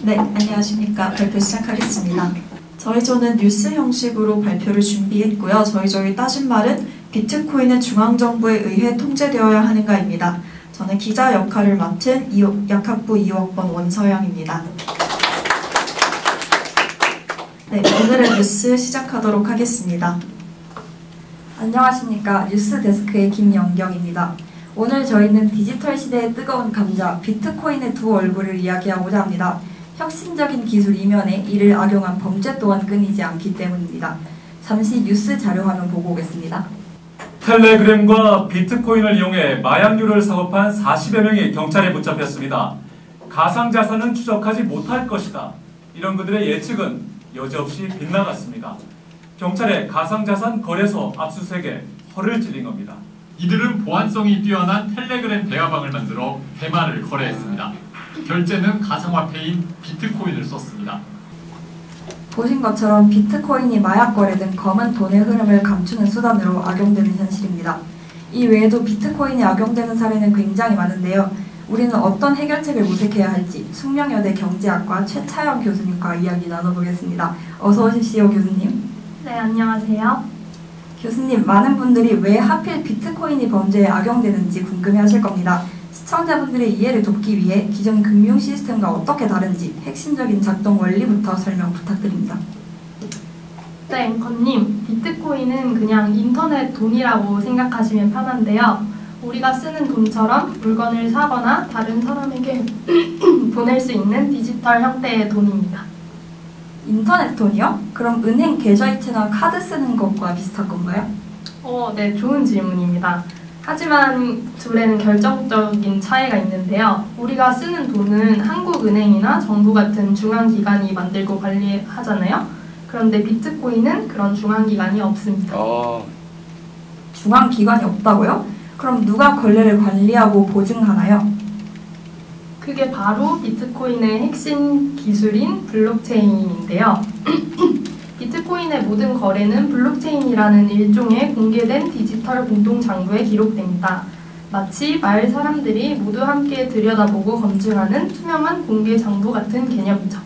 네, 안녕하십니까. 발표 시작하겠습니다. 저희 조는 뉴스 형식으로 발표를 준비했고요. 저희 따진 말은 비트코인은 중앙정부에 의해 통제되어야 하는가입니다. 저는 기자 역할을 맡은 약학부 2학번 원서영입니다. 네, 오늘의 뉴스 시작하도록 하겠습니다. 안녕하십니까. 뉴스데스크의 김영경입니다. 오늘 저희는 디지털 시대의 뜨거운 감자, 비트코인의 두 얼굴을 이야기하고자 합니다. 혁신적인 기술 이면에 이를 악용한 범죄 또한 끊이지 않기 때문입니다. 잠시 뉴스 자료 화면 보고 오겠습니다. 텔레그램과 비트코인을 이용해 마약류를 사고판 40여 명이 경찰에 붙잡혔습니다. 가상자산은 추적하지 못할 것이다. 이런 그들의 예측은 여지없이 빗나갔습니다. 경찰의 가상자산 거래소 압수수색에 허를 찔린 겁니다. 이들은 보안성이 뛰어난 텔레그램 대화방을 만들어 대마를 거래했습니다. 결제는 가상화폐인 비트코인을 썼습니다. 보신 것처럼 비트코인이 마약 거래 등 검은 돈의 흐름을 감추는 수단으로 악용되는 현실입니다. 이 외에도 비트코인이 악용되는 사례는 굉장히 많은데요. 우리는 어떤 해결책을 모색해야 할지 숙명여대 경제학과 최차영 교수님과 이야기 나눠보겠습니다. 어서 오십시오, 교수님. 네, 안녕하세요. 교수님, 많은 분들이 왜 하필 비트코인이 범죄에 악용되는지 궁금해하실 겁니다. 시청자분들의 이해를 돕기 위해 기존 금융 시스템과 어떻게 다른지 핵심적인 작동 원리부터 설명 부탁드립니다. 네, 앵커님. 비트코인은 그냥 인터넷 돈이라고 생각하시면 편한데요. 우리가 쓰는 돈처럼 물건을 사거나 다른 사람에게 보낼 수 있는 디지털 형태의 돈입니다. 인터넷 돈이요? 그럼 은행 계좌이체나 카드 쓰는 것과 비슷한 건가요? 네, 좋은 질문입니다. 하지만 둘에는 결정적인 차이가 있는데요. 우리가 쓰는 돈은 한국은행이나 정부 같은 중앙기관이 만들고 관리하잖아요. 그런데 비트코인은 그런 중앙기관이 없습니다. 중앙기관이 없다고요? 그럼 누가 거래를 관리하고 보증하나요? 그게 바로 비트코인의 핵심 기술인 블록체인인데요. 비트코인의 모든 거래는 블록체인이라는 일종의 공개된 디지털 공동장부에 기록됩니다. 마치 마을 사람들이 모두 함께 들여다보고 검증하는 투명한 공개 장부 같은 개념이죠.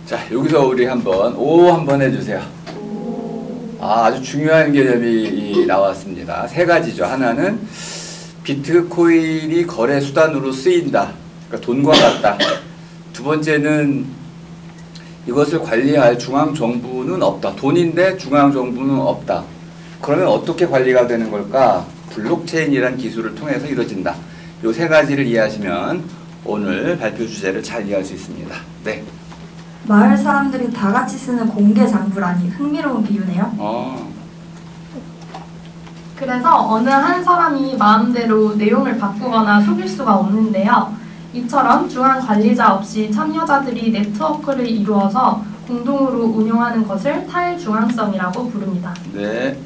자, 여기서 우리 오 한번 해주세요. 아주 중요한 개념이 나왔습니다. 세 가지죠. 하나는 비트코인이 거래 수단으로 쓰인다. 그러니까 돈과 같다. 두 번째는 이것을 관리할 중앙정부는 없다. 돈인데 중앙정부는 없다. 그러면 어떻게 관리가 되는 걸까? 블록체인이라는 기술을 통해서 이루어진다. 이 세 가지를 이해하시면 오늘 발표 주제를 잘 이해할 수 있습니다. 네. 마을 사람들이 다 같이 쓰는 공개 장부라니 흥미로운 비유네요. 그래서 어느 한 사람이 마음대로 내용을 바꾸거나 속일 수가 없는데요. 이처럼 중앙 관리자 없이 참여자들이 네트워크를 이루어서 공동으로 운영하는 것을 탈중앙성이라고 부릅니다. 네.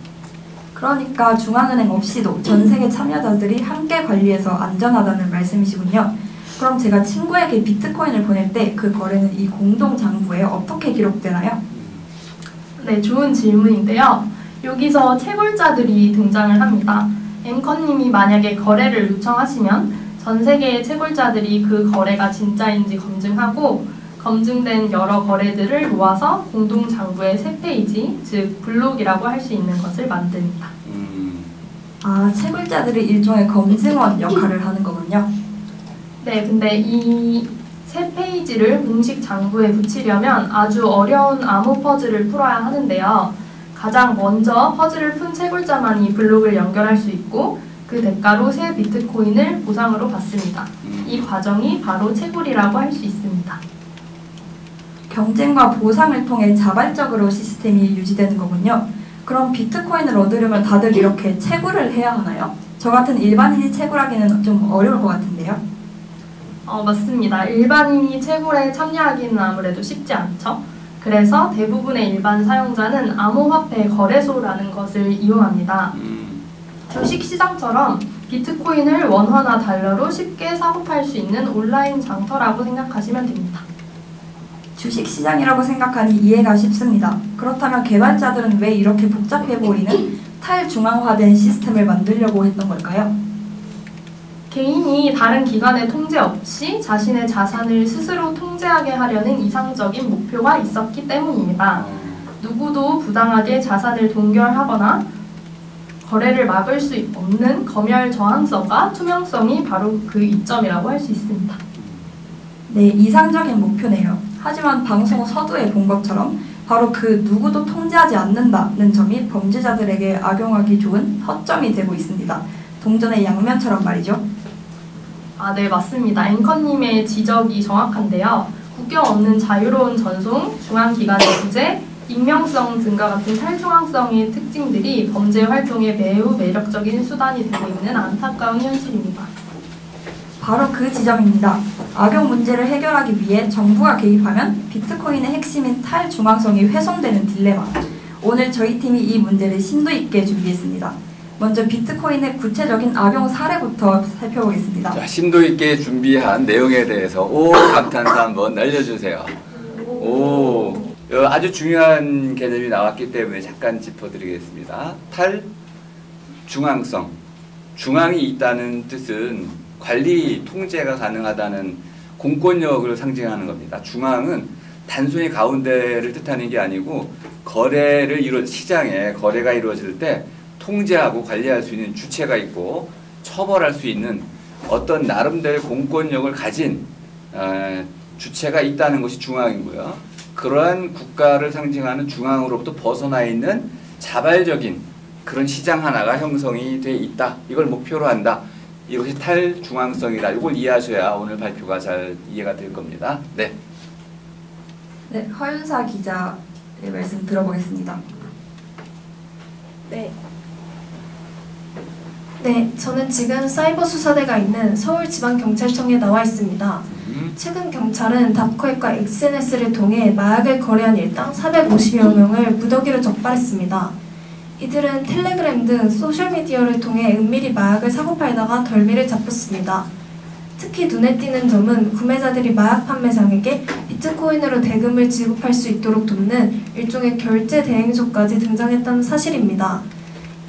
그러니까 중앙은행 없이도 전 세계 참여자들이 함께 관리해서 안전하다는 말씀이시군요. 그럼 제가 친구에게 비트코인을 보낼 때 그 거래는 이 공동장부에 어떻게 기록되나요? 네, 좋은 질문인데요. 여기서 채굴자들이 등장을 합니다. 앵커님이 만약에 거래를 요청하시면 전 세계의 채굴자들이 그 거래가 진짜인지 검증하고 검증된 여러 거래들을 모아서 공동장부의 새 페이지, 즉 블록이라고 할 수 있는 것을 만듭니다. 채굴자들이 일종의 검증원 역할을 하는 거군요. 네, 근데 이 새 페이지를 공식 장부에 붙이려면 아주 어려운 암호 퍼즐을 풀어야 하는데요. 가장 먼저 퍼즐을 푼 채굴자만이 블록을 연결할 수 있고 그 대가로 새 비트코인을 보상으로 받습니다. 이 과정이 바로 채굴이라고 할 수 있습니다. 경쟁과 보상을 통해 자발적으로 시스템이 유지되는 거군요. 그럼 비트코인을 얻으려면 다들 이렇게 채굴을 해야 하나요? 저 같은 일반인이 채굴하기는 좀 어려울 것 같은데요. 맞습니다. 일반인이 채굴에 참여하기는 아무래도 쉽지 않죠. 그래서 대부분의 일반 사용자는 암호화폐 거래소라는 것을 이용합니다. 주식시장처럼 비트코인을 원화나 달러로 쉽게 사고 팔 수 있는 온라인 장터라고 생각하시면 됩니다. 주식시장이라고 생각하니 이해가 쉽습니다. 그렇다면 개발자들은 왜 이렇게 복잡해 보이는 탈중앙화된 시스템을 만들려고 했던 걸까요? 개인이 다른 기관의 통제 없이 자신의 자산을 스스로 통제하게 하려는 이상적인 목표가 있었기 때문입니다. 누구도 부당하게 자산을 동결하거나 거래를 막을 수 없는 검열 저항성과 투명성이 바로 그 이점이라고 할 수 있습니다. 네, 이상적인 목표네요. 하지만 방송 서두에 본 것처럼 바로 그 누구도 통제하지 않는다는 점이 범죄자들에게 악용하기 좋은 허점이 되고 있습니다. 동전의 양면처럼 말이죠. 네, 맞습니다. 앵커님의 지적이 정확한데요. 국경 없는 자유로운 전송, 중앙기관의 구제, 익명성 등과 같은 탈중앙성의 특징들이 범죄 활동에 매우 매력적인 수단이 되고 있는 안타까운 현실입니다. 바로 그 지점입니다. 악용 문제를 해결하기 위해 정부가 개입하면 비트코인의 핵심인 탈중앙성이 훼손되는 딜레마. 오늘 저희 팀이 이 문제를 심도 있게 준비했습니다. 먼저 비트코인의 구체적인 악용 사례부터 살펴보겠습니다. 자, 심도 있게 준비한 내용에 대해서 오 감탄사 한번 날려주세요. 오, 아주 중요한 개념이 나왔기 때문에 잠깐 짚어드리겠습니다. 탈중앙성. 중앙이 있다는 뜻은 관리, 통제가 가능하다는 공권력을 상징하는 겁니다. 중앙은 단순히 가운데를 뜻하는 게 아니고 시장에 거래가 이루어질 때 통제하고 관리할 수 있는 주체가 있고 처벌할 수 있는 어떤 나름대로의 공권력을 가진 주체가 있다는 것이 중앙이고요. 그러한 국가를 상징하는 중앙으로부터 벗어나 있는 자발적인 그런 시장 하나가 형성이 돼 있다. 이걸 목표로 한다. 이것이 탈중앙성이다. 이걸 이해하셔야 오늘 발표가 잘 이해가 될 겁니다. 네. 네, 허윤사 기자의 말씀 들어보겠습니다. 네, 저는 지금 사이버 수사대가 있는 서울지방경찰청에 나와 있습니다. 최근 경찰은 다크웹과 SNS를 통해 마약을 거래한 일당 450여 명을 무더기로 적발했습니다. 이들은 텔레그램 등 소셜미디어를 통해 은밀히 마약을 사고 팔다가 덜미를 잡혔습니다. 특히 눈에 띄는 점은 구매자들이 마약 판매상에게 비트코인으로 대금을 지급할 수 있도록 돕는 일종의 결제 대행소까지 등장했다는 사실입니다.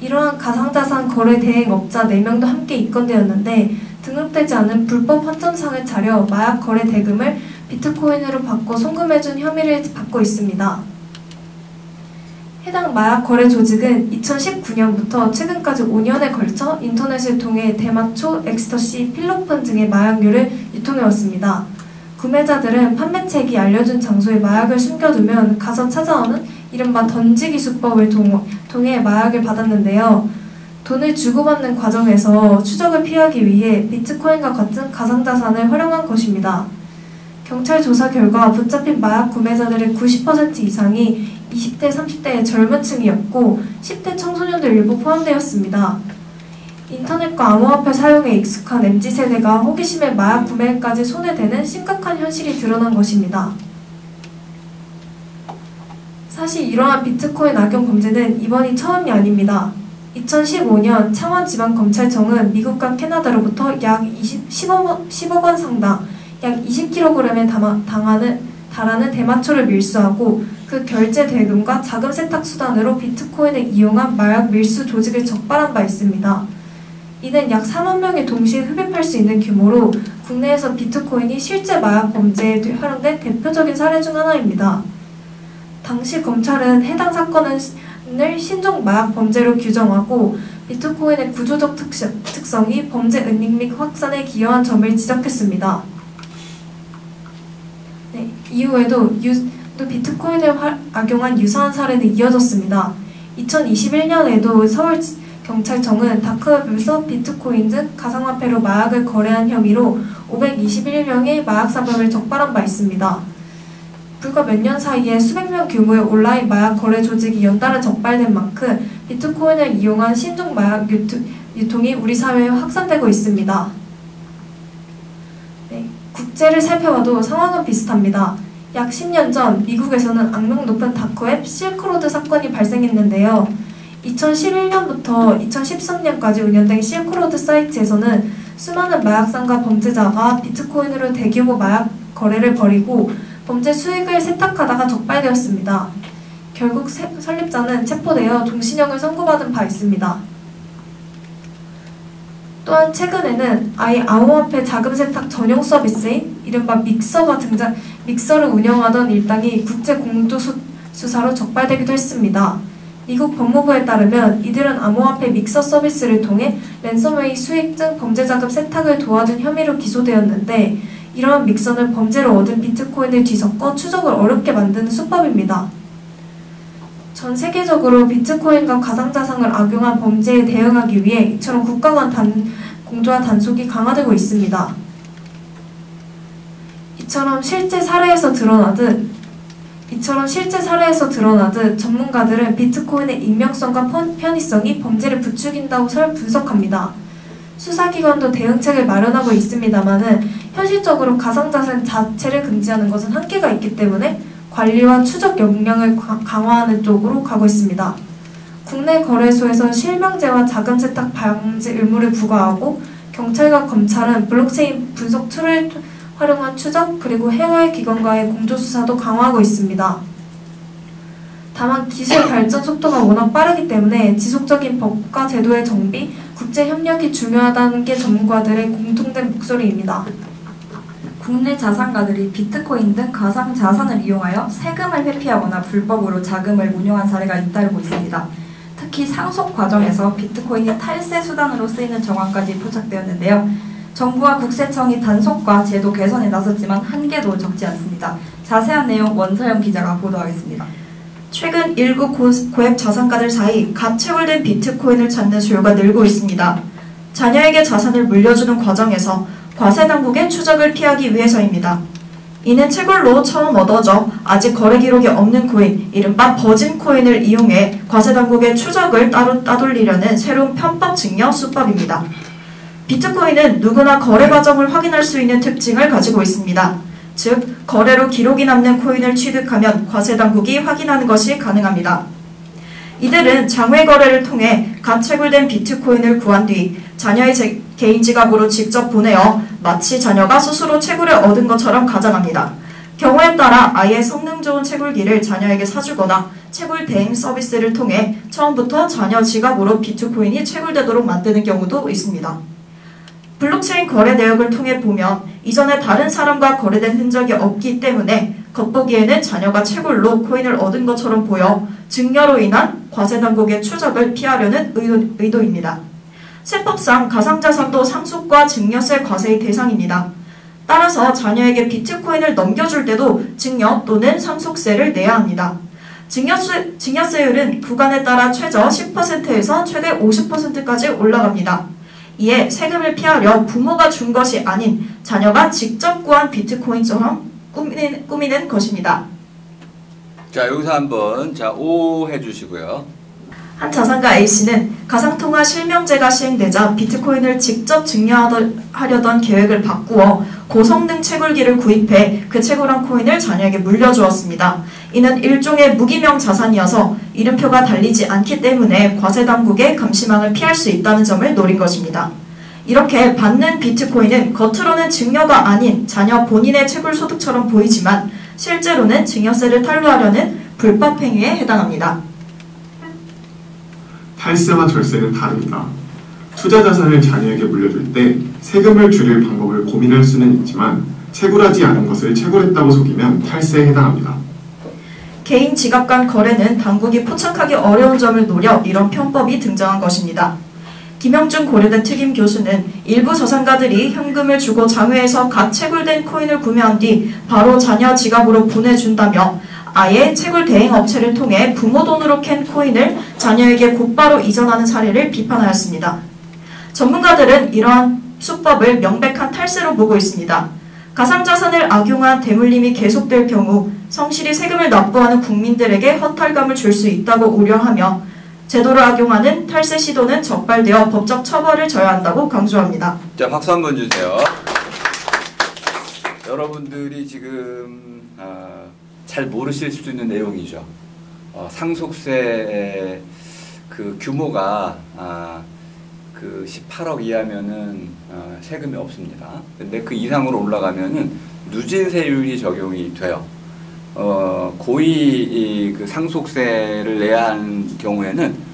이러한 가상자산 거래 대행업자 4명도 함께 입건되었는데 등록되지 않은 불법 환전상을 차려 마약 거래 대금을 비트코인으로 바꿔 송금해준 혐의를 받고 있습니다. 해당 마약 거래 조직은 2019년부터 최근까지 5년에 걸쳐 인터넷을 통해 대마초, 엑스터시, 필로폰 등의 마약류를 유통해왔습니다. 구매자들은 판매책이 알려준 장소에 마약을 숨겨두면 가서 찾아오는 이른바 던지기 수법을 통해 마약을 받았는데요. 돈을 주고받는 과정에서 추적을 피하기 위해 비트코인과 같은 가상자산을 활용한 것입니다. 경찰 조사 결과 붙잡힌 마약 구매자들의 90% 이상이 20대, 30대의 젊은 층이었고 10대 청소년들 일부 포함되었습니다. 인터넷과 암호화폐 사용에 익숙한 MZ세대가 호기심에 마약 구매까지 손에 대는 심각한 현실이 드러난 것입니다. 사실 이러한 비트코인 악용 범죄는 이번이 처음이 아닙니다. 2015년 창원지방검찰청은 미국과 캐나다로부터 약 10억 원 상당, 약 20kg에 달하는 대마초를 밀수하고 그 결제 대금과 자금 세탁 수단으로 비트코인을 이용한 마약 밀수 조직을 적발한 바 있습니다. 이는 약 4만 명이 동시에 흡입할 수 있는 규모로 국내에서 비트코인이 실제 마약 범죄에 활용된 대표적인 사례 중 하나입니다. 당시 검찰은 해당 사건을 신종 마약 범죄로 규정하고 비트코인의 구조적 특성이 범죄 은닉 및 확산에 기여한 점을 지적했습니다. 이후에도 비트코인을 악용한 유사한 사례는 이어졌습니다. 2021년에도 서울경찰청은 다크웹에서 비트코인 등 가상화폐로 마약을 거래한 혐의로 521명의 마약사범을 적발한 바 있습니다. 불과 몇 년 사이에 수백 명 규모의 온라인 마약 거래 조직이 연달아 적발된 만큼 비트코인을 이용한 신종 마약 유통이 우리 사회에 확산되고 있습니다. 국제를 살펴봐도 상황은 비슷합니다. 약 10년 전 미국에서는 악명 높은 다크웹 실크로드 사건이 발생했는데요. 2011년부터 2013년까지 운영된 실크로드 사이트에서는 수많은 마약상과 범죄자가 비트코인으로 대규모 마약 거래를 벌이고 범죄 수익을 세탁하다가 적발되었습니다. 결국 설립자는 체포되어 종신형을 선고받은 바 있습니다. 또한 최근에는 아예 암호화폐 자금 세탁 전용 서비스인 이른바 믹서를 운영하던 일당이 국제 공조 수사로 적발되기도 했습니다. 미국 법무부에 따르면 이들은 암호화폐 믹서 서비스를 통해 랜섬웨이 수익 등 범죄 자금 세탁을 도와준 혐의로 기소되었는데, 이러한 믹서는 범죄로 얻은 비트코인을 뒤섞어 추적을 어렵게 만드는 수법입니다. 전 세계적으로 비트코인과 가상자산을 악용한 범죄에 대응하기 위해 이처럼 국가 간 공조와 단속이 강화되고 있습니다. 이처럼 실제 사례에서 드러나듯 전문가들은 비트코인의 익명성과 편의성이 범죄를 부추긴다고 분석합니다. 수사기관도 대응책을 마련하고 있습니다만은 현실적으로 가상자산 자체를 금지하는 것은 한계가 있기 때문에 관리와 추적 역량을 강화하는 쪽으로 가고 있습니다. 국내 거래소에서 실명제와 자금 세탁 방지 의무를 부과하고, 경찰과 검찰은 블록체인 분석 툴을 활용한 추적, 그리고 해외 기관과의 공조 수사도 강화하고 있습니다. 다만 기술 발전 속도가 워낙 빠르기 때문에 지속적인 법과 제도의 정비, 국제 협력이 중요하다는 게 전문가들의 공통된 목소리입니다. 국내 자산가들이 비트코인 등 가상 자산을 이용하여 세금을 회피하거나 불법으로 자금을 운용한 사례가 잇따르고 있습니다. 특히 상속 과정에서 비트코인이 탈세 수단으로 쓰이는 정황까지 포착되었는데요. 정부와 국세청이 단속과 제도 개선에 나섰지만 한계도 적지 않습니다. 자세한 내용 원서영 기자가 보도하겠습니다. 최근 일부 고액 자산가들 사이 갓 채굴된 비트코인을 찾는 수요가 늘고 있습니다. 자녀에게 자산을 물려주는 과정에서 과세당국의 추적을 피하기 위해서입니다. 이는 채굴로 처음 얻어져 아직 거래 기록이 없는 코인, 이른바 버진 코인을 이용해 과세당국의 추적을 따돌리려는 새로운 편법 증여 수법입니다. 비트코인은 누구나 거래 과정을 확인할 수 있는 특징을 가지고 있습니다. 즉, 거래로 기록이 남는 코인을 취득하면 과세당국이 확인하는 것이 가능합니다. 이들은 장외 거래를 통해 갓 채굴된 비트코인을 구한 뒤 자녀의 개인 지갑으로 직접 보내어 마치 자녀가 스스로 채굴을 얻은 것처럼 가장합니다. 경우에 따라 아예 성능 좋은 채굴기를 자녀에게 사주거나 채굴 대행 서비스를 통해 처음부터 자녀 지갑으로 비트코인이 채굴되도록 만드는 경우도 있습니다. 블록체인 거래 내역을 통해 보면 이전에 다른 사람과 거래된 흔적이 없기 때문에 겉보기에는 자녀가 채굴로 코인을 얻은 것처럼 보여 증여로 인한 과세당국의 추적을 피하려는 의도입니다. 세법상 가상자산도 상속과 증여세 과세의 대상입니다. 따라서 자녀에게 비트코인을 넘겨줄 때도 증여 또는 상속세를 내야 합니다. 증여세율은 구간에 따라 최저 10%에서 최대 50%까지 올라갑니다. 이에 세금을 피하려 부모가 준 것이 아닌 자녀가 직접 구한 비트코인처럼 꾸미는 것입니다. 자, 여기서 한번 O 해주시고요. 한 자산가 A씨는 가상통화 실명제가 시행되자 비트코인을 직접 증여하려던 계획을 바꾸어 고성능 채굴기를 구입해 그 채굴한 코인을 자녀에게 물려주었습니다. 이는 일종의 무기명 자산이어서 이름표가 달리지 않기 때문에 과세당국의 감시망을 피할 수 있다는 점을 노린 것입니다. 이렇게 받는 비트코인은 겉으로는 증여가 아닌 자녀 본인의 채굴 소득처럼 보이지만 실제로는 증여세를 탈루하려는 불법 행위에 해당합니다. 탈세와 절세는 다릅니다. 투자 자산을 자녀에게 물려줄 때 세금을 줄일 방법을 고민할 수는 있지만 채굴하지 않은 것을 채굴했다고 속이면 탈세에 해당합니다. 개인 지갑 간 거래는 당국이 포착하기 어려운 점을 노려 이런 편법이 등장한 것입니다. 김영준 고려대 특임 교수는 일부 자산가들이 현금을 주고 장외에서 갓 채굴된 코인을 구매한 뒤 바로 자녀 지갑으로 보내준다며 아예 채굴 대행 업체를 통해 부모 돈으로 캔 코인을 자녀에게 곧바로 이전하는 사례를 비판하였습니다. 전문가들은 이러한 수법을 명백한 탈세로 보고 있습니다. 가상자산을 악용한 대물림이 계속될 경우 성실히 세금을 납부하는 국민들에게 허탈감을 줄 수 있다고 우려하며 제도를 악용하는 탈세 시도는 적발되어 법적 처벌을 져야 한다고 강조합니다. 자, 박수 한번 주세요. 여러분들이 지금 잘 모르실 수 있는 내용이죠. 상속세 그 규모가 그 18억 이하면은 세금이 없습니다. 근데 그 이상으로 올라가면은 누진세율이 적용이 돼요. 고의 그 상속세를 내야 하는 경우에는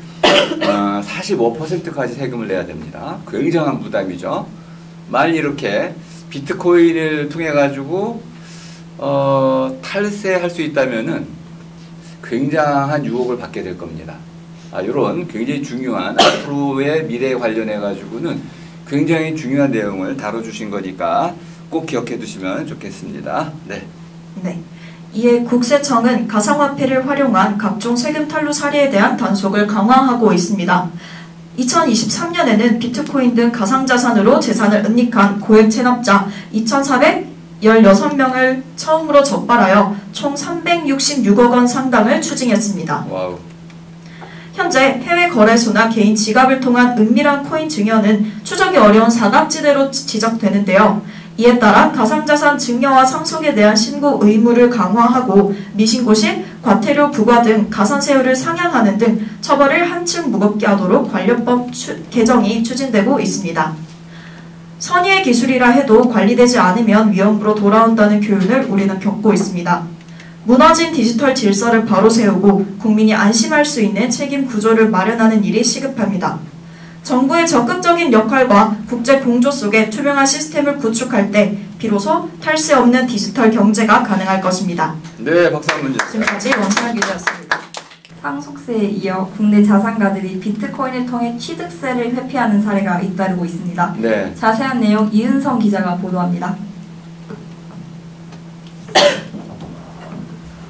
45%까지 세금을 내야 됩니다. 굉장한 부담이죠. 만일 이렇게 비트코인을 통해 가지고 탈세할 수 있다면은 굉장한 유혹을 받게 될 겁니다. 이런 굉장히 중요한 앞으로의 미래에 관련해 가지고는 굉장히 중요한 내용을 다뤄주신 거니까 꼭 기억해 두시면 좋겠습니다. 네. 네. 이에 국세청은 가상화폐를 활용한 각종 세금 탈루 사례에 대한 단속을 강화하고 있습니다. 2023년에는 비트코인 등 가상자산으로 재산을 은닉한 고액 체납자 2,416명을 처음으로 적발하여 총 366억 원 상당을 추징했습니다. 와우. 현재 해외 거래소나 개인 지갑을 통한 은밀한 코인 증여는 추적이 어려운 사각지대로 지적되는데요. 이에 따라 가상자산 증여와 상속에 대한 신고 의무를 강화하고 미신고 시 과태료 부과 등 가산세율을 상향하는 등 처벌을 한층 무겁게 하도록 관련법 개정이 추진되고 있습니다. 선의의 기술이라 해도 관리되지 않으면 위험으로 돌아온다는 교훈을 우리는 겪고 있습니다. 무너진 디지털 질서를 바로 세우고 국민이 안심할 수 있는 책임 구조를 마련하는 일이 시급합니다. 정부의 적극적인 역할과 국제 공조 속에 투명한 시스템을 구축할 때 비로소 탈세 없는 디지털 경제가 가능할 것입니다. 네, 박수 한번 주세요. 지금까지 원찬 기자였습니다. 상속세에 이어 국내 자산가들이 비트코인을 통해 취득세를 회피하는 사례가 잇따르고 있습니다. 네. 자세한 내용 이은성 기자가 보도합니다.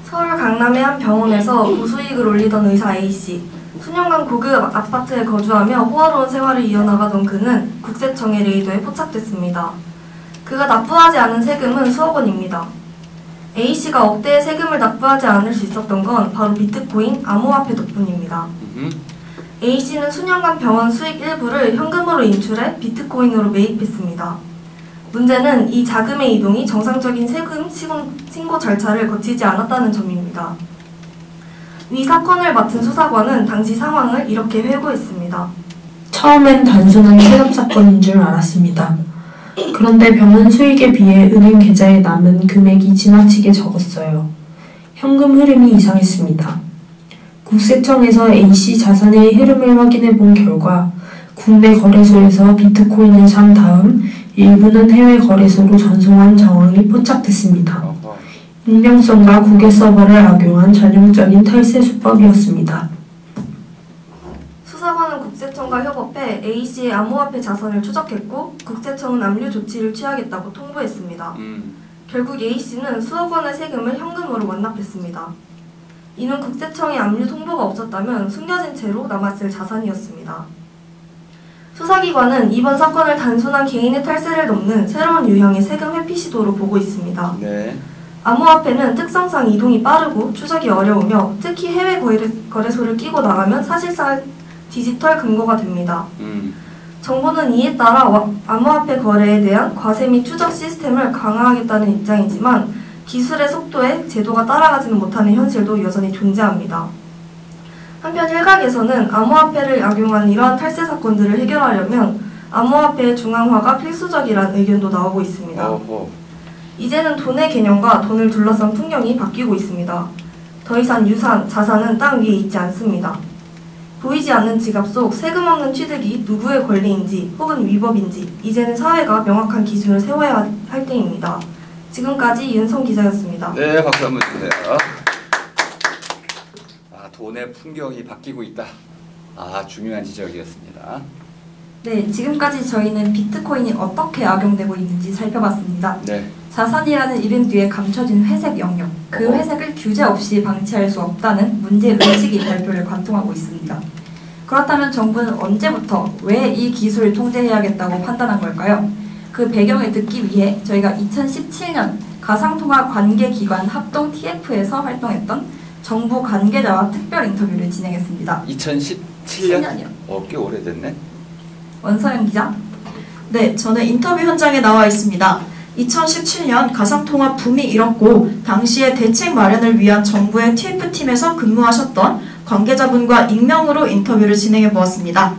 서울 강남의 한 병원에서 고수익을 올리던 의사 A씨. 수년간 고급 아파트에 거주하며 호화로운 생활을 이어나가던 그는 국세청의 레이더에 포착됐습니다. 그가 납부하지 않은 세금은 수억 원입니다. A씨가 억대의 세금을 납부하지 않을 수 있었던 건 바로 비트코인 암호화폐 덕분입니다. A씨는 수년간 병원 수익 일부를 현금으로 인출해 비트코인으로 매입했습니다. 문제는 이 자금의 이동이 정상적인 세금 신고 절차를 거치지 않았다는 점입니다. 위 사건을 맡은 수사관은 당시 상황을 이렇게 회고했습니다. 처음엔 단순한 세금 사건인 줄 알았습니다. 그런데 병원 수익에 비해 은행 계좌에 남은 금액이 지나치게 적었어요. 현금 흐름이 이상했습니다. 국세청에서 A씨 자산의 흐름을 확인해 본 결과 국내 거래소에서 비트코인을 산 다음 일부는 해외 거래소로 전송한 정황이 포착됐습니다. 익명성과 국외 서버를 악용한 전형적인 탈세 수법이었습니다. 수사관은 국세청과 협업해 A씨의 암호화폐 자산을 추적했고 국세청은 압류 조치를 취하겠다고 통보했습니다. 결국 A씨는 수억 원의 세금을 현금으로 완납했습니다. 이는 국세청의 압류 통보가 없었다면 숨겨진 채로 남았을 자산이었습니다. 수사기관은 이번 사건을 단순한 개인의 탈세를 넘는 새로운 유형의 세금 회피 시도로 보고 있습니다. 네. 암호화폐는 특성상 이동이 빠르고 추적이 어려우며 특히 해외 거래소를 끼고 나가면 사실상 디지털 금고가 됩니다. 정부는 이에 따라 암호화폐 거래에 대한 과세 및 추적 시스템을 강화하겠다는 입장이지만 기술의 속도에 제도가 따라가지는 못하는 현실도 여전히 존재합니다. 한편 일각에서는 암호화폐를 악용한 이러한 탈세 사건들을 해결하려면 암호화폐의 중앙화가 필수적이라는 의견도 나오고 있습니다. 이제는 돈의 개념과 돈을 둘러싼 풍경이 바뀌고 있습니다. 더 이상 유산, 자산은 땅 위에 있지 않습니다. 보이지 않는 지갑 속 세금 없는 취득이 누구의 권리인지 혹은 위법인지 이제는 사회가 명확한 기준을 세워야 할 때입니다. 지금까지 윤성 기자였습니다. 네, 박수 한번 주세요. 돈의 풍경이 바뀌고 있다. 중요한 지적이었습니다. 네, 지금까지 저희는 비트코인이 어떻게 악용되고 있는지 살펴봤습니다. 네. 자산이라는 이름 뒤에 감춰진 회색 영역, 그 회색을 규제 없이 방치할 수 없다는 문제의식이 발표를 관통하고 있습니다. 그렇다면 정부는 언제부터 왜 이 기술을 통제해야겠다고 판단한 걸까요? 그 배경을 듣기 위해 저희가 2017년 가상통화관계기관 합동 TF에서 활동했던 정부 관계자와 특별 인터뷰를 진행했습니다. 2017년이요? 꽤 오래됐네. 원서영 기자. 네, 저는 인터뷰 현장에 나와 있습니다. 2017년 가상통화 붐이 일었고 당시에 대책 마련을 위한 정부의 TF팀에서 근무하셨던 관계자분과 익명으로 인터뷰를 진행해 보았습니다.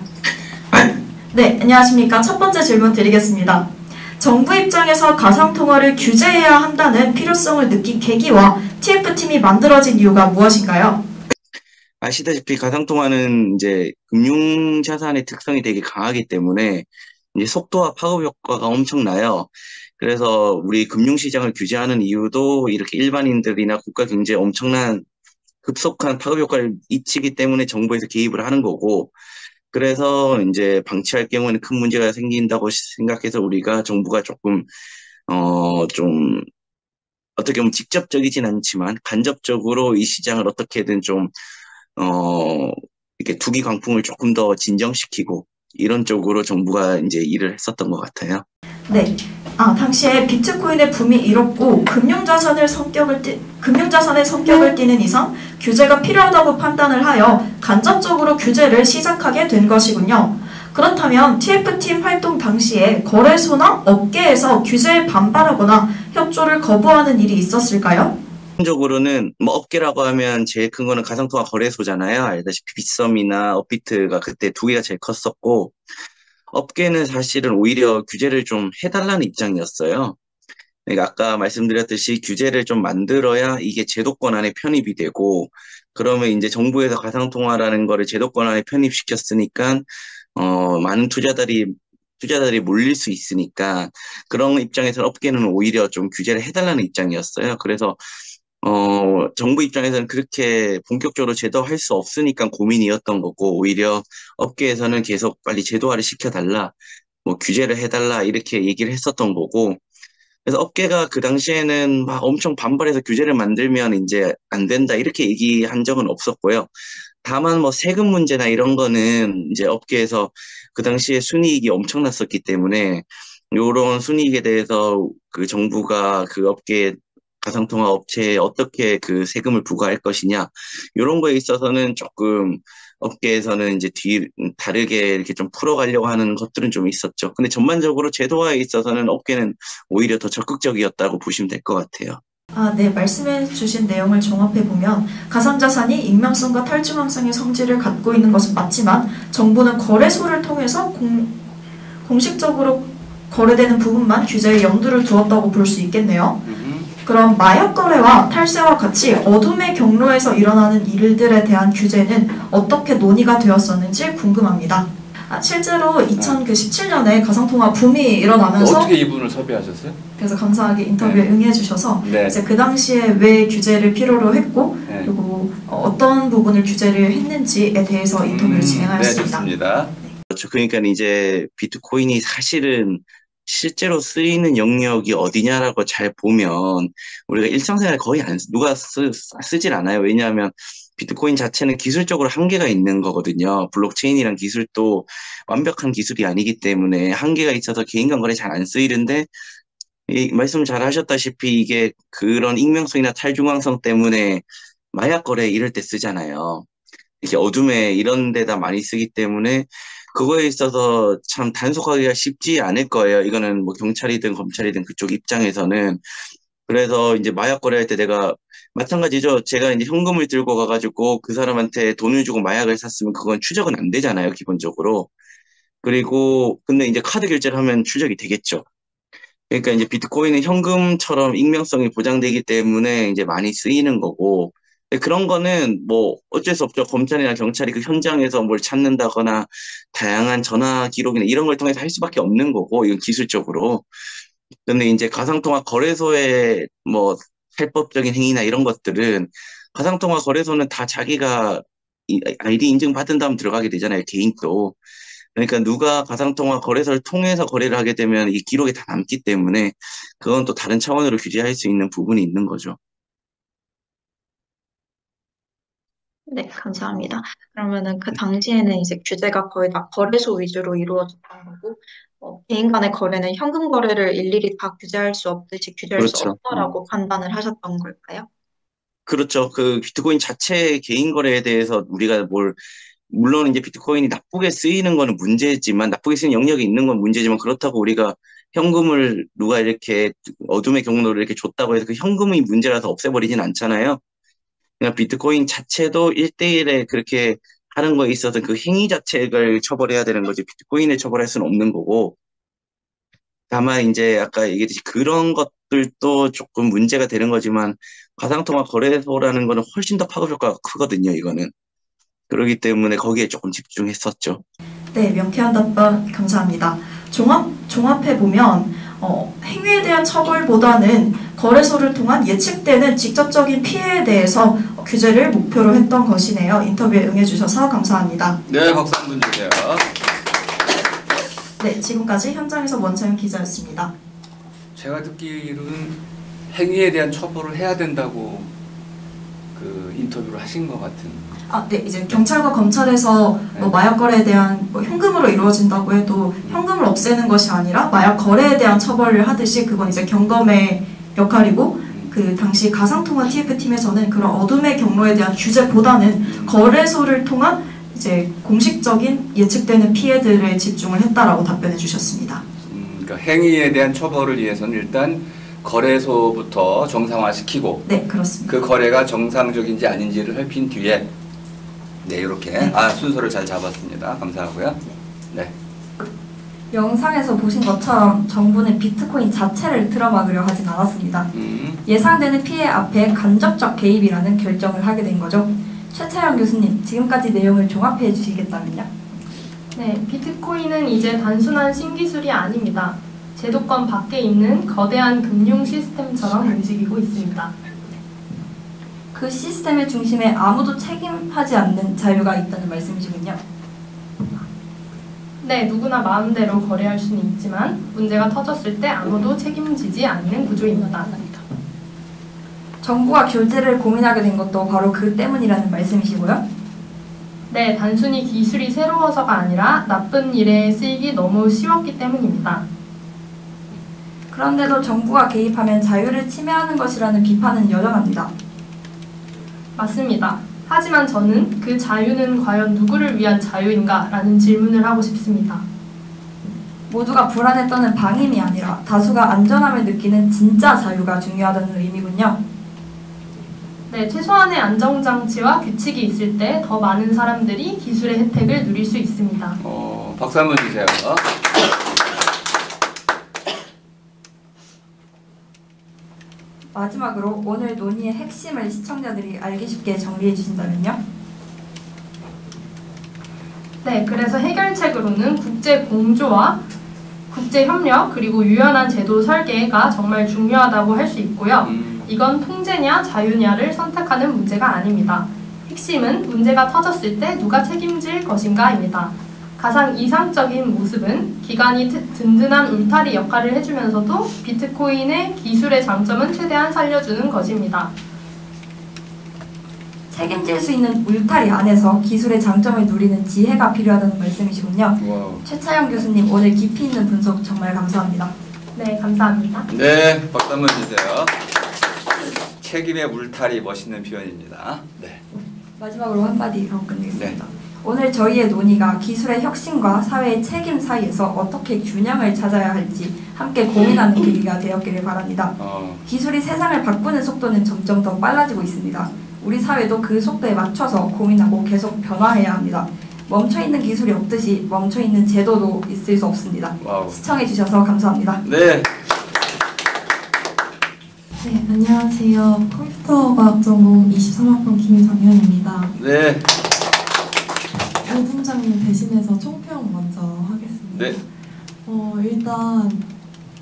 네, 안녕하십니까. 첫 번째 질문 드리겠습니다. 정부 입장에서 가상통화를 규제해야 한다는 필요성을 느낀 계기와 TF팀이 만들어진 이유가 무엇인가요? 아시다시피 가상통화는 이제 금융자산의 특성이 되게 강하기 때문에 이제 속도와 파급 효과가 엄청나요. 그래서 우리 금융시장을 규제하는 이유도 이렇게 일반인들이나 국가 경제에 엄청난 급속한 파급 효과를 미치기 때문에 정부에서 개입을 하는 거고, 그래서 이제 방치할 경우에는 큰 문제가 생긴다고 생각해서 우리가 정부가 조금, 좀, 어떻게 보면 직접적이진 않지만 간접적으로 이 시장을 어떻게든 좀, 이렇게 투기 광풍을 조금 더 진정시키고 이런 쪽으로 정부가 이제 일을 했었던 것 같아요. 네. 당시에 비트코인의 붐이 일었고 금융자산의 성격을 띠는 이상 규제가 필요하다고 판단을 하여 간접적으로 규제를 시작하게 된 것이군요. 그렇다면 TF팀 활동 당시에 거래소나 업계에서 규제에 반발하거나 협조를 거부하는 일이 있었을까요? 기본적으로는 뭐 업계라고 하면 제일 큰 거는 가상통화 거래소잖아요. 알다시피 빗썸이나 업비트가 그때 두 개가 제일 컸었고, 업계는 사실은 오히려 규제를 좀 해달라는 입장이었어요. 그러니까 아까 말씀드렸듯이 규제를 좀 만들어야 이게 제도권 안에 편입이 되고, 그러면 이제 정부에서 가상통화라는 거를 제도권 안에 편입시켰으니까 많은 투자자들이 몰릴 수 있으니까, 그런 입장에서 업계는 오히려 좀 규제를 해달라는 입장이었어요. 그래서 정부 입장에서는 그렇게 본격적으로 제도화할 수 없으니까 고민이었던 거고, 오히려 업계에서는 계속 빨리 제도화를 시켜달라, 뭐 규제를 해달라 이렇게 얘기를 했었던 거고, 그래서 업계가 그 당시에는 막 엄청 반발해서 규제를 만들면 이제 안 된다 이렇게 얘기한 적은 없었고요. 다만 뭐 세금 문제나 이런 거는 이제 업계에서 그 당시에 순이익이 엄청났었기 때문에 요런 순이익에 대해서 그 정부가 그 업계에 가상통화 업체에 어떻게 그 세금을 부과할 것이냐, 이런 거에 있어서는 조금 업계에서는 이제 다르게 이렇게 좀 풀어가려고 하는 것들은 좀 있었죠. 근데 전반적으로 제도화에 있어서는 업계는 오히려 더 적극적이었다고 보시면 될 것 같아요. 네, 말씀해 주신 내용을 종합해보면 가상자산이 익명성과 탈중앙성의 성질을 갖고 있는 것은 맞지만 정부는 거래소를 통해서 공식적으로 거래되는 부분만 규제에 염두를 두었다고 볼 수 있겠네요. 그럼 마약 거래와 탈세와 같이 어둠의 경로에서 일어나는 일들에 대한 규제는 어떻게 논의가 되었었는지 궁금합니다. 실제로 2017년에 가상통화 붐이 일어나면서 어떻게 이분을 섭외하셨어요? 그래서 감사하게 인터뷰에 응해주셔서 네. 이제 그 당시에 왜 규제를 필요로 했고 네. 그리고 어떤 부분을 규제를 했는지에 대해서 인터뷰를 진행하였습니다. 네, 좋습니다. 그렇죠. 그러니까 이제 비트코인이 사실은 실제로 쓰이는 영역이 어디냐라고 잘 보면 우리가 일상생활에 거의 누가 쓰질 않아요. 왜냐하면 비트코인 자체는 기술적으로 한계가 있는 거거든요. 블록체인이란 기술도 완벽한 기술이 아니기 때문에 한계가 있어서 개인 간 거래 잘 안 쓰이는데, 말씀 잘 하셨다시피 이게 그런 익명성이나 탈중앙성 때문에 마약 거래 이럴 때 쓰잖아요. 이렇게 어둠에 이런 데다 많이 쓰기 때문에 그거에 있어서 참 단속하기가 쉽지 않을 거예요. 이거는 뭐 경찰이든 검찰이든 그쪽 입장에서는. 그래서 이제 마약 거래할 때 내가 마찬가지죠. 제가 이제 현금을 들고 가가지고 그 사람한테 돈을 주고 마약을 샀으면 그건 추적은 안 되잖아요, 기본적으로. 그리고 근데 이제 카드 결제를 하면 추적이 되겠죠. 그러니까 이제 비트코인은 현금처럼 익명성이 보장되기 때문에 이제 많이 쓰이는 거고, 근데 그런 거는 뭐 어쩔 수 없죠. 검찰이나 경찰이 그 현장에서 뭘 찾는다거나 다양한 전화 기록이나 이런 걸 통해서 할 수밖에 없는 거고, 이건 기술적으로. 근데 이제 가상통화 거래소의 뭐 탈법적인 행위나 이런 것들은 가상통화 거래소는 다 자기가 아이디 인증 받은 다음 들어가게 되잖아요, 개인도. 그러니까 누가 가상통화 거래소를 통해서 거래를 하게 되면 이 기록이 다 남기 때문에 그건 또 다른 차원으로 규제할 수 있는 부분이 있는 거죠. 네, 감사합니다. 그러면은 그 당시에는 이제 규제가 거의 다 거래소 위주로 이루어졌던 거고, 개인 간의 거래는 현금 거래를 일일이 다 규제할 수 없듯이 규제할 수 그렇죠. 없다라고 판단을 하셨던 걸까요? 그렇죠. 그 비트코인 자체 개인 거래에 대해서 우리가 물론 이제 비트코인이 나쁘게 쓰이는 거는 문제지만, 나쁘게 쓰이는 영역이 있는 건 문제지만, 그렇다고 우리가 현금을 누가 이렇게 어둠의 경로를 이렇게 줬다고 해서 그 현금이 문제라서 없애버리진 않잖아요. 그냥 비트코인 자체도 1대1에 그렇게 하는 거에 있어서 그 행위 자체를 처벌해야 되는 거지, 비트코인을 처벌할 수는 없는 거고. 다만 이제 아까 얘기했듯이 그런 것들도 조금 문제가 되는 거지만, 가상통화 거래소라는 거는 훨씬 더 파급 효과가 크거든요, 이거는. 그렇기 때문에 거기에 조금 집중했었죠. 네, 명쾌한 답변 감사합니다. 종합해보면 행위에 대한 처벌보다는 거래소를 통한 예측되는 직접적인 피해에 대해서 규제를 목표로 했던 것이네요. 인터뷰에 응해주셔서 감사합니다. 네, 박수 한번 주세요. 네, 지금까지 현장에서 원차영 기자였습니다. 제가 듣기로는 행위에 대한 처벌을 해야 된다고 그 인터뷰를 하신 것 같은. 네, 이제 경찰과 검찰에서 마약 거래에 대한 현금으로 이루어진다고 해도 현금을 없애는 것이 아니라 마약 거래에 대한 처벌을 하듯이 그건 이제 경검의 역할이고 그 당시 가상통화 TF팀에서는 그런 어둠의 경로에 대한 규제보다는 거래소를 통한 이제 공식적인 예측되는 피해들에 집중을 했다라고 답변해 주셨습니다. 그러니까 행위에 대한 처벌을 위해서는 일단 거래소부터 정상화시키고 네, 그렇습니다. 그 거래가 정상적인지 아닌지를 살핀 뒤에 네, 이렇게 순서를 잘 잡았습니다. 감사하고요. 네. 영상에서 보신 것처럼 정부는 비트코인 자체를 틀어막으려 하진 않았습니다. 예상되는 피해 앞에 간접적 개입이라는 결정을 하게 된 거죠. 최차영 교수님, 지금까지 내용을 종합해 주시겠다면요? 네, 비트코인은 이제 단순한 신기술이 아닙니다. 제도권 밖에 있는 거대한 금융 시스템처럼 움직이고 있습니다. 그 시스템의 중심에 아무도 책임하지 않는 자유가 있다는 말씀이시군요. 네, 누구나 마음대로 거래할 수는 있지만 문제가 터졌을 때 아무도 책임지지 않는 구조입니다. 정부가 규제를 고민하게 된 것도 바로 그 때문이라는 말씀이시고요? 네, 단순히 기술이 새로워서가 아니라 나쁜 일에 쓰이기 너무 쉬웠기 때문입니다. 그런데도 정부가 개입하면 자유를 침해하는 것이라는 비판은 여전합니다. 맞습니다. 하지만 저는 그 자유는 과연 누구를 위한 자유인가? 라는 질문을 하고 싶습니다. 모두가 불안에 떠는 방임이 아니라 다수가 안전함을 느끼는 진짜 자유가 중요하다는 의미군요. 네, 최소한의 안정장치와 규칙이 있을 때 더 많은 사람들이 기술의 혜택을 누릴 수 있습니다. 박수 한번 주세요. 마지막으로 오늘 논의의 핵심을 시청자들이 알기 쉽게 정리해 주신다면요? 네, 그래서 해결책으로는 국제 공조와 국제 협력 그리고 유연한 제도 설계가 정말 중요하다고 할 수 있고요. 이건 통제냐 자유냐를 선택하는 문제가 아닙니다. 핵심은 문제가 터졌을 때 누가 책임질 것인가입니다. 가장 이상적인 모습은 기관이 든든한 울타리 역할을 해주면서도 비트코인의 기술의 장점은 최대한 살려주는 것입니다. 책임질 수 있는 울타리 안에서 기술의 장점을 누리는 지혜가 필요하다는 말씀이시군요. 와우. 최차영 교수님, 오늘 깊이 있는 분석 정말 감사합니다. 네, 감사합니다. 네, 박수 한번 주세요. 책임의 울타리, 멋있는 표현입니다. 네. 마지막으로 한마디 하고 끝내겠습니다. 네. 오늘 저희의 논의가 기술의 혁신과 사회의 책임 사이에서 어떻게 균형을 찾아야 할지 함께 고민하는 계기가 되었기를 바랍니다. 기술이 세상을 바꾸는 속도는 점점 더 빨라지고 있습니다. 우리 사회도 그 속도에 맞춰서 고민하고 계속 변화해야 합니다. 멈춰있는 기술이 없듯이 멈춰있는 제도도 있을 수 없습니다. 와우. 시청해주셔서 감사합니다. 네. 네, 안녕하세요. 컴퓨터과학 전공 23학번 김정현입니다. 네. 오 팀장님 대신해서 총평 먼저 하겠습니다. 네. 일단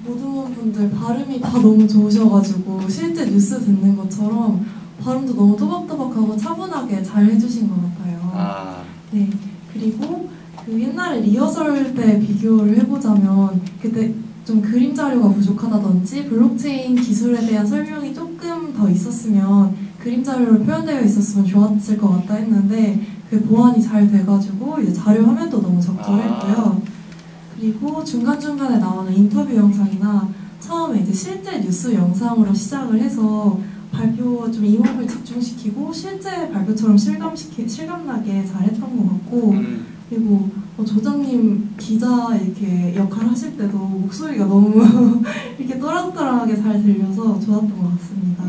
모든 분들 발음이 다 너무 좋으셔가지고 실제 뉴스 듣는 것처럼 발음도 너무 또박또박하고 차분하게 잘 해주신 것 같아요. 네. 그리고 그 옛날에 리허설 때 비교를 해보자면 그때 좀 그림 자료가 부족하다든지 블록체인 기술에 대한 설명이 조금 더 있었으면 그림 자료로 표현되어 있었으면 좋았을 것 같다 했는데 그 보완이 잘 돼가지고 이제 자료 화면도 너무 적절했고요. 그리고 중간중간에 나오는 인터뷰 영상이나 처음에 이제 실제 뉴스 영상으로 시작을 해서 발표 좀 이목을 집중시키고 실제 발표처럼 실감나게 잘했던 것 같고 그리고 조장님 기자 이렇게 역할 하실 때도 목소리가 너무 이렇게 또랑또랑하게 잘 들려서 좋았던 것 같습니다.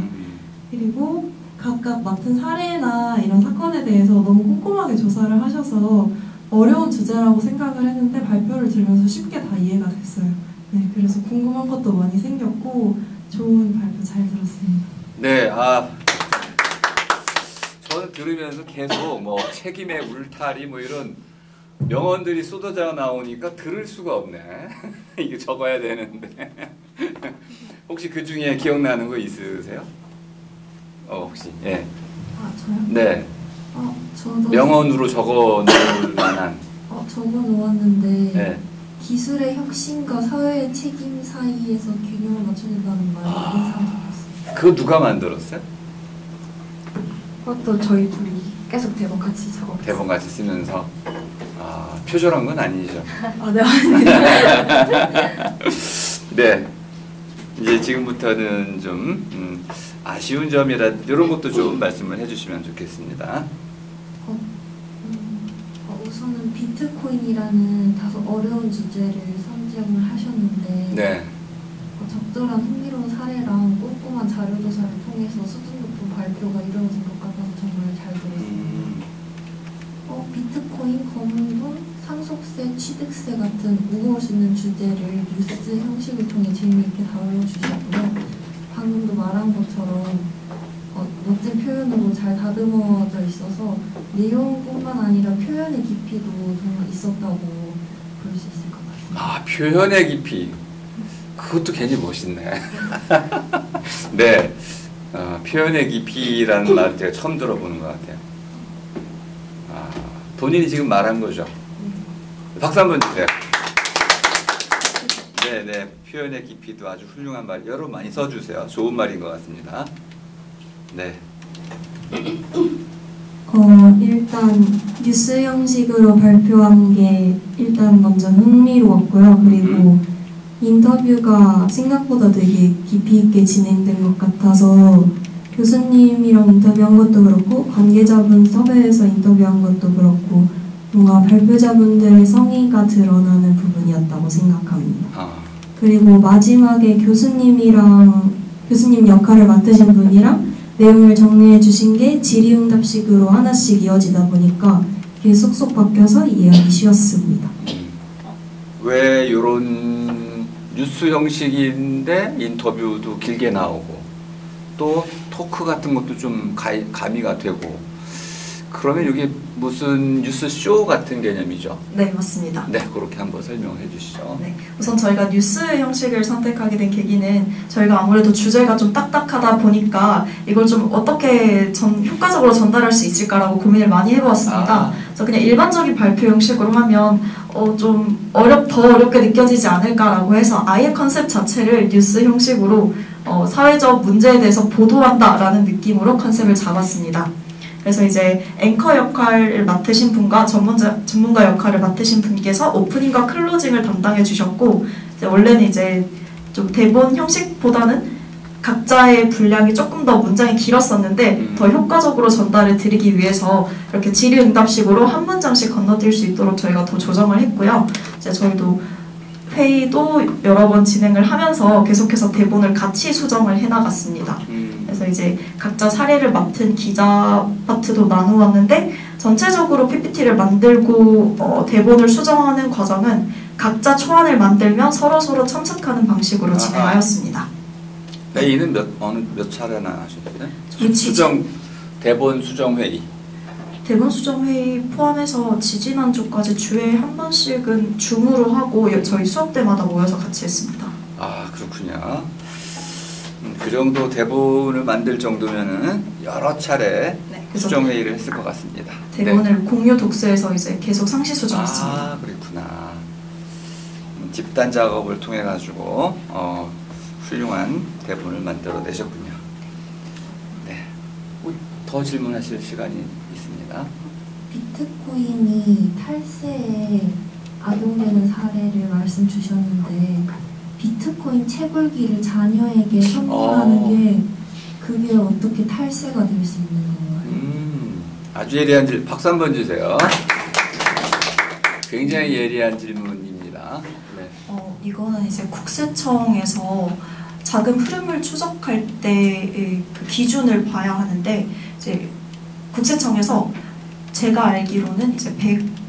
그리고 각각 맡은 사례나 이런 사건에 대해서 너무 꼼꼼하게 조사를 하셔서 어려운 주제라고 생각을 했는데 발표를 들으면서 쉽게 다 이해가 됐어요. 네, 그래서 궁금한 것도 많이 생겼고 좋은 발표 잘 들었습니다. 네, 저는 들으면서 계속 뭐 책임의 울타리 뭐 이런 명언들이 쏟아져 나오니까 들을 수가 없네. 이거 적어야 되는데. 혹시 그 중에 기억나는 거 있으세요? 혹시 예. 아 저요? 네. 저도 명언으로 적어 놓을 만한. 적어 놓았는데 네. 기술의 혁신과 사회의 책임 사이에서 균형을 맞춰낸다는 말이 인상 깊었어요. 그거 누가 만들었어요? 그것도 저희 둘이 계속 대본 같이 작업. 대본 같이 쓰면서. 표절한 건 아니죠. 네, 아닙니다. 네. 이제 지금부터는 좀 아쉬운 점이라든지 이런 것도 좀 말씀을 해주시면 좋겠습니다. 우선은 비트코인이라는 다소 어려운 주제를 선정을 하셨는데 네. 적절한 흥미로운 사례랑 꼼꼼한 자료조사를 통해서 수준 높은 발표가 이루어진 것 같아서 정말 잘 들었습니다. 비트코인, 검은돈, 상속세, 취득세 같은 무거울 수 있는 주제를 뉴스 형식을 통해 재미있게 다뤄주셨고요. 방금도 말한 것처럼 멋진 표현으로 잘 다듬어져 있어서 내용뿐만 아니라 표현의 깊이도 정말 있었다고 볼 수 있을 것 같습니다. 표현의 깊이. 그것도 괜히 멋있네. 네. 표현의 깊이라는 말을 제가 처음 들어보는 것 같아요. 본인이 지금 말한 거죠. 박수 한번 주세요. 네네. 표현의 깊이도 아주 훌륭한 말. 여러분 많이 써주세요. 좋은 말인 것 같습니다. 네. 일단 뉴스 형식으로 발표한 게 일단 먼저 흥미로웠고요. 그리고 인터뷰가 생각보다 되게 깊이 있게 진행된 것 같아서 교수님이랑 인터뷰한 것도 그렇고 관계자분 섭외해서 인터뷰한 것도 그렇고 뭔가 발표자분들의 성의가 드러나는 부분이었다고 생각합니다. 그리고 마지막에 교수님 역할을 맡으신 분이랑 내용을 정리해 주신 게 질의응답식으로 하나씩 이어지다 보니까 이게 쏙쏙 바뀌어서 이해하기 쉬웠습니다. 왜 이런 뉴스 형식인데 인터뷰도 길게 나오고 또 토크 같은 것도 좀 가미가 되고 그러면 이게 무슨 뉴스 쇼 같은 개념이죠? 네, 맞습니다. 네, 그렇게 한번 설명해 주시죠. 네, 우선 저희가 뉴스 형식을 선택하게 된 계기는 저희가 아무래도 주제가 좀 딱딱하다 보니까 이걸 좀 어떻게 효과적으로 전달할 수 있을까라고 고민을 많이 해보았습니다. 그래서 그냥 일반적인 발표 형식으로 하면 좀 더 어렵게 느껴지지 않을까라고 해서 아예 컨셉 자체를 뉴스 형식으로 사회적 문제에 대해서 보도한다라는 느낌으로 컨셉을 잡았습니다. 그래서 이제 앵커 역할을 맡으신 분과 전문가 역할을 맡으신 분께서 오프닝과 클로징을 담당해 주셨고 원래는 이제 좀 대본 형식보다는 각자의 분량이 조금 더 문장이 길었었는데 더 효과적으로 전달을 드리기 위해서 이렇게 질의응답식으로 한 문장씩 건너뛸 수 있도록 저희가 더 조정을 했고요. 이제 저희도 회의도 여러 번 진행을 하면서 계속해서 대본을 같이 수정을 해나갔습니다. 그래서 이제 각자 사례를 맡은 기자 파트도 나누었는데 전체적으로 PPT를 만들고 대본을 수정하는 과정은 각자 초안을 만들며 서로 참석하는 방식으로 진행하였습니다. 회의는 몇 차례나 하셨어요? 대본 수정 회의. 대본 수정 회의 포함해서 지지난주까지 주에 한 번씩은 줌으로 하고 저희 수업 때마다 모여서 같이 했습니다. 그렇군요. 그 정도 대본을 만들 정도면은 여러 차례 수정 회의를 했을 것 같습니다. 대본을 공유 독서에서 이제 계속 상시 수정했습니다. 그렇구나. 집단 작업을 통해 가지고 훌륭한 대본을 만들어 내셨군요. 네. 더 질문하실 시간이 있습니다. 비트코인이 탈세에 악용되는 사례를 말씀 주셨는데 비트코인 채굴기를 자녀에게 선물하는 게 그게 어떻게 탈세가 될 수 있는 건가요? 아주 예리한 질문. 박수 한번 주세요. 굉장히 예리한 질문입니다. 네. 이거는 이제 국세청에서 자금 흐름을 추적할 때의 그 기준을 봐야 하는데 이제 국세청에서 제가 알기로는 이제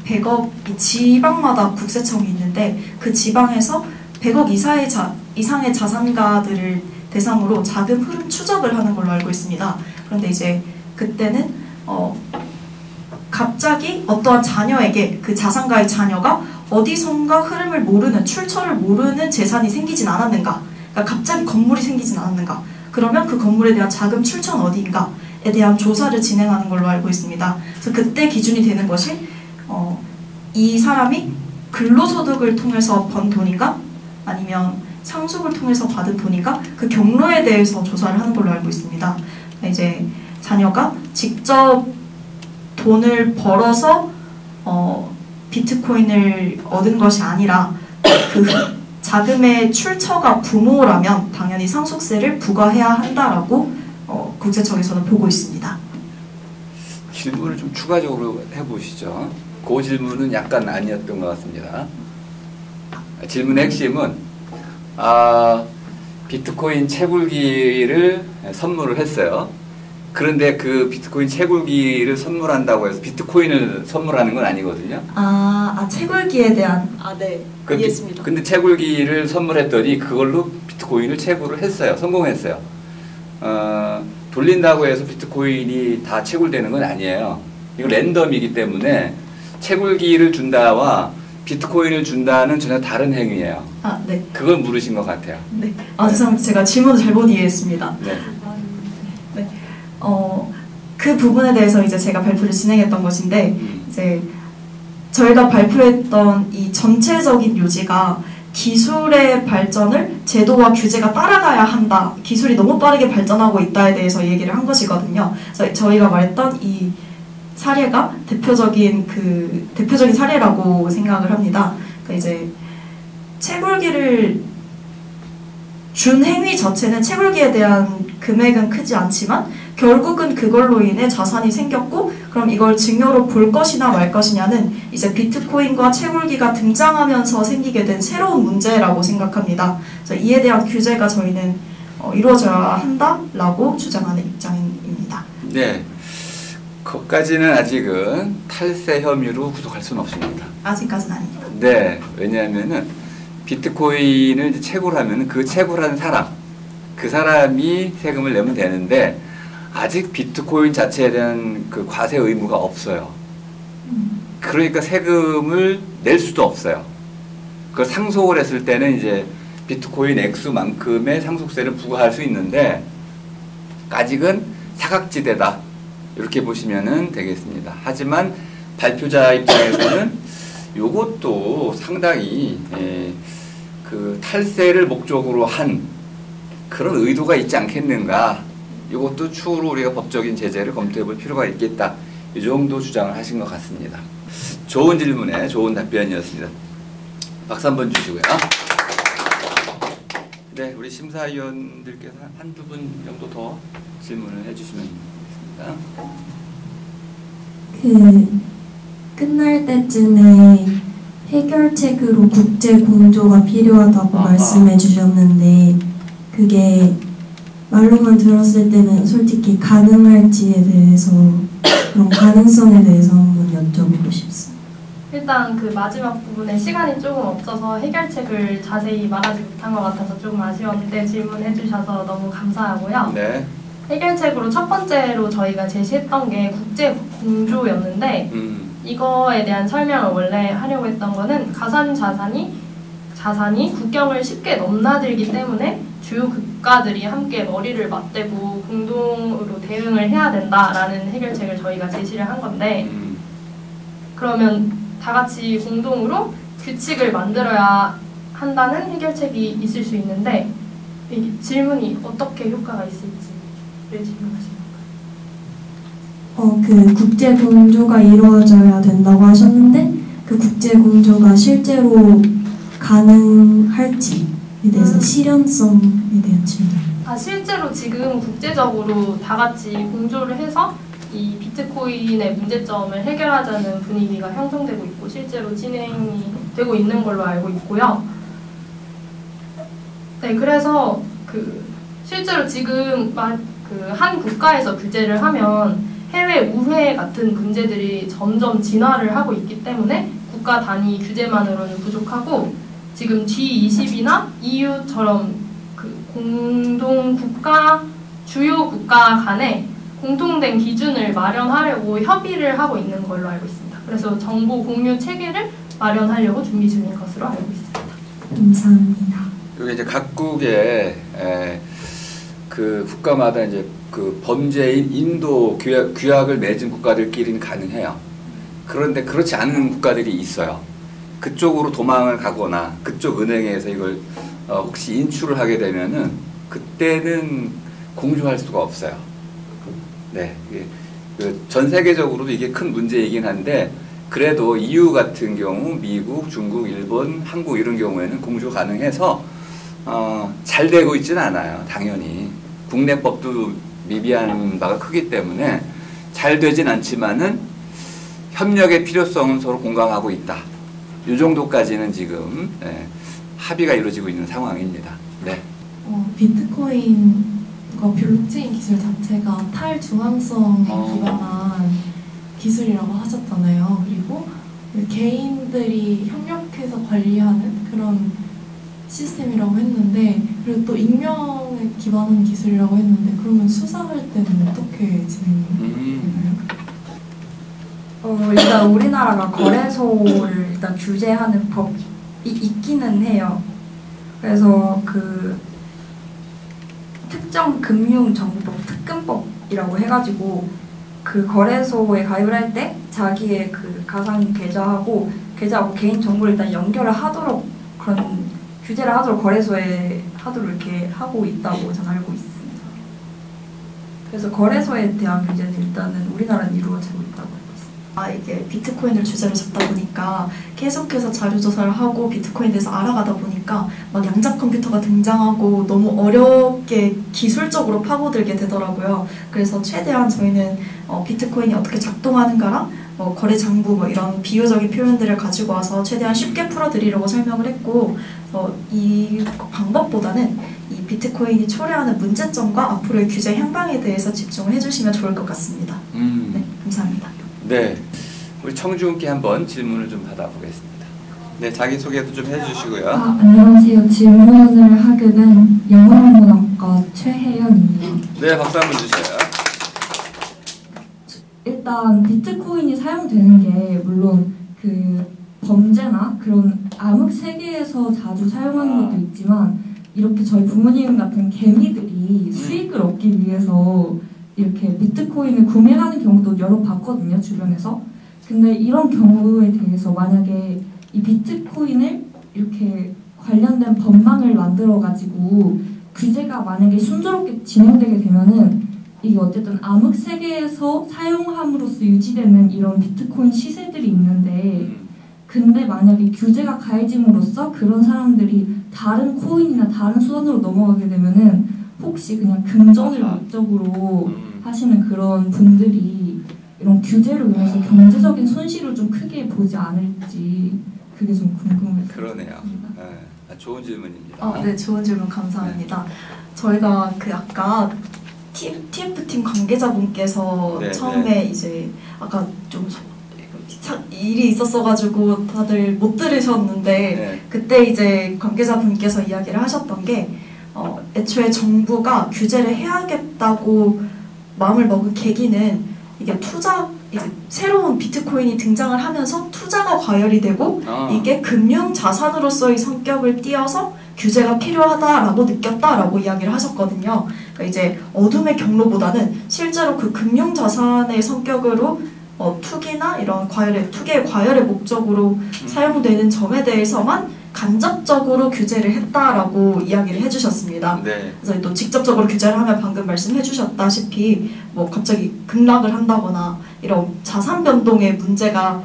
100억 지방마다 국세청이 있는데 그 지방에서 100억 이상의 자산가들을 대상으로 자금 흐름 추적을 하는 걸로 알고 있습니다. 그런데 이제 그때는 갑자기 어떠한 자녀에게 그 자산가의 자녀가 어디선가 흐름을 모르는 출처를 모르는 재산이 생기진 않았는가, 그러니까 갑자기 건물이 생기진 않았는가, 그러면 그 건물에 대한 자금 출처는 어디인가에 대한 조사를 진행하는 걸로 알고 있습니다. 그래서 그때 기준이 되는 것이 이 사람이 근로소득을 통해서 번 돈인가 아니면 상속을 통해서 받은 돈인가, 그 경로에 대해서 조사를 하는 걸로 알고 있습니다. 이제 자녀가 직접 돈을 벌어서 비트코인을 얻은 것이 아니라 그 자금의 출처가 부모라면 당연히 상속세를 부과해야 한다라고 국세청에서는 보고 있습니다. 질문을 좀 추가적으로 해보시죠. 그 질문은 약간 아니었던 것 같습니다. 질문의 핵심은 비트코인 채굴기를 선물을 했어요. 그런데 그 비트코인 채굴기를 선물한다고 해서 비트코인을 선물하는 건 아니거든요. 채굴기에 대한 네, 이해했습니다. 근데 채굴기를 선물했더니 그걸로 비트코인을 채굴을 했어요. 성공했어요. 돌린다고 해서 비트코인이 다 채굴되는 건 아니에요. 이거 랜덤이기 때문에 채굴기를 준다와 비트코인을 준다는 전혀 다른 행위예요. 네. 그걸 물으신 것 같아요. 네. 죄송합니다. 제가 질문을 잘못 이해했습니다. 네. 네. 그 부분에 대해서 이제 제가 발표를 진행했던 것인데, 이제 저희가 발표했던 이 전체적인 요지가 기술의 발전을 제도와 규제가 따라가야 한다. 기술이 너무 빠르게 발전하고 있다에 대해서 얘기를 한 것이거든요. 그래서 저희가 말했던 이 사례가 대표적인 사례라고 생각을 합니다. 그러니까 이제 채굴기를 준 행위 자체는 채굴기에 대한 금액은 크지 않지만 결국은 그걸로 인해 자산이 생겼고, 그럼 이걸 증여로 볼 것이나 말 것이냐는 이제 비트코인과 채굴기가 등장하면서 생기게 된 새로운 문제라고 생각합니다. 그래서 이에 대한 규제가 저희는 이루어져야 한다라고 주장하는 입장입니다. 네. 그것까지는 아직은 탈세 혐의로 구속할 수는 없습니다. 아직까지는 아닙니다. 네. 왜냐하면은 비트코인을 이제 채굴하면 그 채굴한 사람, 그 사람이 세금을 내면 되는데 아직 비트코인 자체에 대한 그 과세 의무가 없어요. 그러니까 세금을 낼 수도 없어요. 그걸 상속을 했을 때는 이제 비트코인 액수만큼의 상속세를 부과할 수 있는데 아직은 사각지대다. 이렇게 보시면 되겠습니다. 하지만 발표자 입장에서는 이것도 상당히 그 탈세를 목적으로 한 그런 의도가 있지 않겠는가. 이것도 추후로 우리가 법적인 제재를 검토해 볼 필요가 있겠다. 이 정도 주장을 하신 것 같습니다. 좋은 질문에 좋은 답변이었습니다. 박수 한번 주시고요. 네, 우리 심사위원들께서 한두 분 정도 더 질문을 해주시면 되겠습니다. 끝날 때쯤에 해결책으로 국제 공조가 필요하다고 말씀해 주셨는데 그게 말로만 들었을 때는 솔직히 가능할지에 대해서 그런 가능성에 대해서 한번 여쭤보고 싶습니다. 일단 그 마지막 부분에 시간이 조금 없어서 해결책을 자세히 말하지 못한 것 같아서 조금 아쉬웠는데 질문해 주셔서 너무 감사하고요. 네. 해결책으로 첫 번째로 저희가 제시했던 게 국제 공조였는데 이거에 대한 설명을 원래 하려고 했던 거는 가상 자산이 국경을 쉽게 넘나들기 때문에 주요 국가들이 함께 머리를 맞대고 공동으로 대응을 해야 된다라는 해결책을 저희가 제시를 한 건데 그러면 다 같이 공동으로 규칙을 만들어야 한다는 해결책이 있을 수 있는데 이 질문이 어떻게 효과가 있을지를 질문하신 건가요? 그 국제 공조가 이루어져야 된다고 하셨는데 그 국제 공조가 실제로 가능할지에 대해서 실현성에 대한 질문. 실제로 지금 국제적으로 다 같이 공조를 해서 이 비트코인의 문제점을 해결하자는 분위기가 형성되고 있고 실제로 진행이 되고 있는 걸로 알고 있고요. 네, 그래서 실제로 지금 한 국가에서 규제를 하면 해외 우회 같은 문제들이 점점 진화를 하고 있기 때문에 국가 단위 규제만으로는 부족하고 지금 G20이나 EU처럼 그 공동 국가 주요 국가 간에 공통된 기준을 마련하려고 협의를 하고 있는 걸로 알고 있습니다. 그래서 정보 공유 체계를 마련하려고 준비 중인 것으로 알고 있습니다. 감사합니다. 여기 이제 각국의 그 국가마다 이제 그 범죄인 인도 규약을 맺은 국가들끼리는 가능해요. 그런데 그렇지 않은 국가들이 있어요. 그쪽으로 도망을 가거나 그쪽 은행에서 이걸 혹시 인출을 하게 되면은 그때는 공조할 수가 없어요. 네, 전 세계적으로도 이게 큰 문제이긴 한데 그래도 EU 같은 경우 미국, 중국, 일본, 한국 이런 경우에는 공조 가능해서 잘 되고 있지는 않아요. 당연히 국내법도 미비한 바가 크기 때문에 잘 되진 않지만은 협력의 필요성은 서로 공감하고 있다. 이 정도까지는 지금 합의가 이루어지고 있는 상황입니다. 네. 비트코인과 블록체인 기술 자체가 탈중앙성에 기반한 기술이라고 하셨잖아요. 그리고 개인들이 협력해서 관리하는 그런 시스템이라고 했는데, 그리고 또 익명에 기반한 기술이라고 했는데, 그러면 수사할 때는 어떻게 진행되나요? 일단 우리나라가 거래소를 일단 규제하는 법이 있기는 해요. 그래서 그 특정 금융정보법 특근법이라고 해가지고 그 거래소에 가입을 할 때 자기의 그 가상 계좌하고 개인 정보를 일단 연결을 하도록 그런 규제를 하도록 거래소에 하도록 이렇게 하고 있다고 저는 알고 있습니다. 그래서 거래소에 대한 규제는 일단은 우리나라는 이루어지고 있다고 알고 있습니다. 이게 비트코인을 주제로 잡다 보니까 계속해서 자료 조사를 하고 비트코인에 대해서 알아가다 보니까 막 양자 컴퓨터가 등장하고 너무 어렵게 기술적으로 파고들게 되더라고요. 그래서 최대한 저희는 비트코인이 어떻게 작동하는가랑 거래 장부 이런 비유적인 표현들을 가지고 와서 최대한 쉽게 풀어드리려고 설명을 했고, 이 방법보다는 이 비트코인이 초래하는 문제점과 앞으로의 규제 향방에 대해서 집중을 해주시면 좋을 것 같습니다. 네, 감사합니다. 네, 우리 청주훈께 한번 질문을 좀 받아보겠습니다. 네, 자기소개도 좀 해주시고요. 안녕하세요. 질문을 하게 된 영어문학과 최혜연입니다. 네, 박수 한번 주세요. 일단 비트코인이 사용되는 게 물론 그 범죄나 그런 암흑 세계에서 자주 사용하는 것도 있지만, 이렇게 저희 부모님 같은 개미들이 수익을 얻기 위해서 이렇게 비트코인을 구매하는 경우도 여러 봤거든요, 주변에서. 근데 이런 경우에 대해서 만약에 이 비트코인을 이렇게 관련된 법망을 만들어가지고 규제가 만약에 순조롭게 진행되게 되면은 이게 어쨌든 암흑 세계에서 사용함으로써 유지되는 이런 비트코인 시세들이 있는데, 근데 만약에 규제가 가해짐으로써 그런 사람들이 다른 코인이나 다른 수단으로 넘어가게 되면은 혹시 그냥 금전을 목적으로 하시는 그런 분들이 이런 규제로 인해서 경제적인 손실을 좀 크게 보지 않을지 그게 좀 궁금해요. 그러네요. 네, 좋은 질문입니다. 네, 좋은 질문 감사합니다. 저희가 그 아까 TF팀 관계자분께서 처음에 이제 아까 좀 일이 있었어가지고 다들 못 들으셨는데 그때 이제 관계자분께서 이야기를 하셨던 게 애초에 정부가 규제를 해야겠다고 마음을 먹은 계기는 이게 이제 새로운 비트코인이 등장을 하면서 투자가 과열이 되고 이게 금융 자산으로서의 성격을 띄어서 규제가 필요하다라고 느꼈다라고 이야기를 하셨거든요. 그러니까 이제 어둠의 경로보다는 실제로 그 금융 자산의 성격으로 투기나 이런 투기의 과열의 목적으로 사용되는 점에 대해서만 간접적으로 규제를 했다라고 이야기를 해주셨습니다. 네. 그래서 또 직접적으로 규제를 하면 방금 말씀해주셨다시피 갑자기 급락을 한다거나 이런 자산 변동의 문제가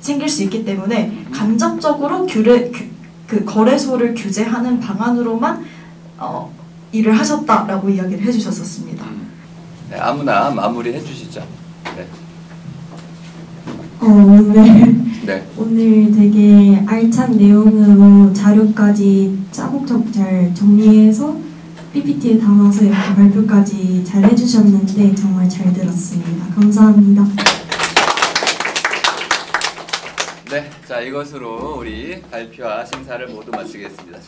생길 수 있기 때문에 간접적으로 그 거래소를 규제하는 방안으로만 일을 하셨다라고 이야기를 해주셨었습니다. 네, 아무나 마무리 해주시죠. 네. 오늘 되게 알찬 내용으로 자료까지 짜곡짜곡 잘 정리해서 PPT에 담아서 이렇게 발표까지 잘 해주셨는데 정말 잘 들었습니다. 감사합니다. 네, 자 이것으로 우리 발표와 심사를 모두 마치겠습니다.